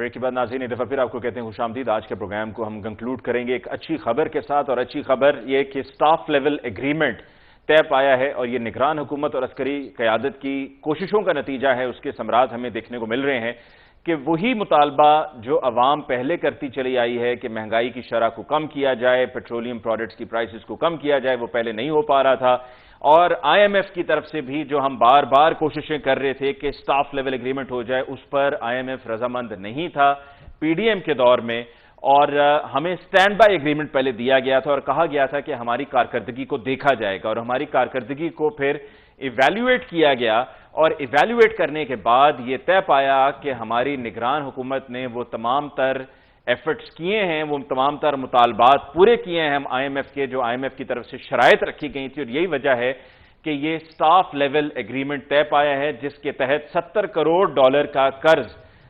Break کے بعد ناظرین ایک دفعہ پھر آپ کو کہتے ہیں خوشامدید. آج کے پروگرام کو ہم کنکلوڈ کریں گے ایک اچھی خبر کے ساتھ, اور اچھی خبر یہ کہ سٹاف لیول ایگریمنٹ طے پایا ہے, اور یہ نگران حکومت اور عسکری قیادت کی کوششوں کا نتیجہ ہے. اس کے ثمرات ہمیں دیکھنے کو مل رہے ہیں کہ وہی مطالبہ جو عوام پہلے کرتی چلی آئی ہے کہ مہنگائی کی شرح کو کم کیا جائے, پیٹرولیم پروڈکٹس کی پرائسز کو کم کیا جائے, وہ پہلے نہیں ہو پا رہا تھا. اور آئی ایم ایف کی طرف سے بھی جو ہم بار بار کوششیں کر رہے تھے کہ سٹاف لیول ایگریمنٹ ہو جائے, اس پر آئی ایم ایف رضامند نہیں تھا پی ڈی ایم کے دور میں, اور ہمیں سٹینڈ بائی ایگریمنٹ پہلے دیا گیا تھا اور کہا گیا تھا کہ ہماری کارکردگی کو دیکھا جائے گا, اور ہماری کارکردگی کو پھر ایویلیویٹ کیا گیا, اور ایویلیویٹ کرنے کے بعد یہ طے پایا کہ ہماری نگران حکومت نے وہ تمام تر ایفرٹس کیے ہیں, وہ تمام تر مطالبات پورے کیے ہیں ہم آئی ایم ایف کے, جو آئی ایم ایف کی طرف سے شرائط رکھی گئی تھی, اور یہی وجہ ہے کہ یہ سٹاف لیول ایگریمنٹ طے پایا ہے جس کے تحت $70 کروڑ کا قرض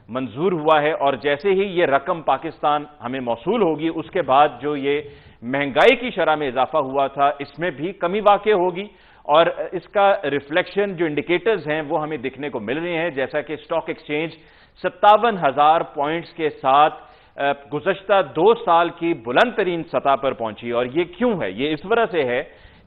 منظور ہوا ہے. اور جیسے ہی یہ رقم پاکستان ہمیں موصول ہوگی, اس کے بعد جو یہ مہنگائی کی شرح میں اضافہ ہوا تھا اس میں بھی کمی واقع ہوگی, اور اس کا ریفلیکشن جو انڈیکیٹرز ہیں وہ ہمیں دیکھنے کو مل رہے ہیں, جیسا کہ اسٹاک ایکسچینج 57,000 پوائنٹس کے ساتھ گزشتہ 2 سال کی بلند ترین سطح پر پہنچی. اور یہ کیوں ہے؟ یہ اس وجہ سے ہے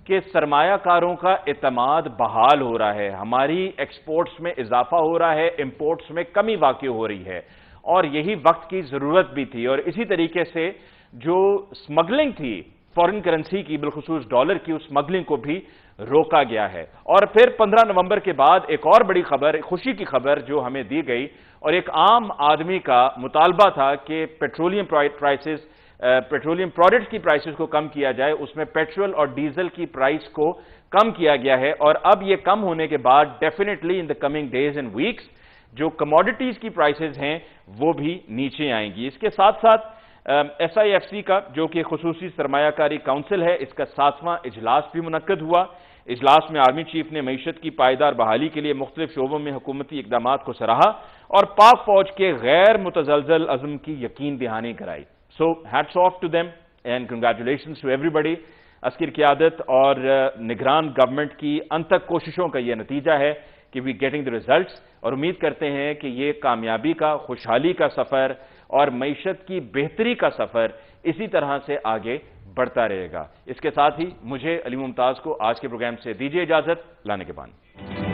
کہ سرمایہ کاروں کا اعتماد بحال ہو رہا ہے, ہماری ایکسپورٹس میں اضافہ ہو رہا ہے, امپورٹس میں کمی واقع ہو رہی ہے, اور یہی وقت کی ضرورت بھی تھی. اور اسی طریقے سے جو سمگلنگ تھی فورن کرنسی کی, بالخصوص ڈالر کی, اس سمگلنگ کو بھی روکا گیا ہے. اور پھر 15 نومبر کے بعد ایک اور بڑی خبر, خوشی کی خبر جو ہمیں دی گئی, اور ایک عام آدمی کا مطالبہ تھا کہ پیٹرولیم پروڈکٹس کی پرائسز کو کم کیا جائے, اس میں پیٹرول اور ڈیزل کی پرائس کو کم کیا گیا ہے. اور اب یہ کم ہونے کے بعد definitely in the coming days and weeks جو کموڈیٹیز کی پرائسز ہیں وہ بھی نیچے آئیں گی. اس کے ساتھ ساتھ ایس آئی ایف سی کا, جو کہ خصوصی سرمایہ کاری کونسل ہے, اس کا 7واں اجلاس بھی منعقد ہوا. اجلاس میں آرمی چیف نے معیشت کی پائیدار بحالی کے لیے مختلف شعبوں میں حکومتی اقدامات کو سراہا اور پاک فوج کے غیر متزلزل عزم کی یقین دہانی کرائی. So hats off to them and congratulations to everybody. عسکری قیادت اور نگران گورنمنٹ کی انتک کوششوں کا یہ نتیجہ ہے کہ we getting the results, اور امید کرتے ہیں کہ یہ کامیابی کا, خوشحالی کا سفر اور معیشت کی بہتری کا سفر اسی طرح سے آگے بڑھتا رہے گا. اس کے ساتھ ہی مجھے علی ممتاز کو آج کے پروگرام سے دیجیے اجازت. لانے کے بعد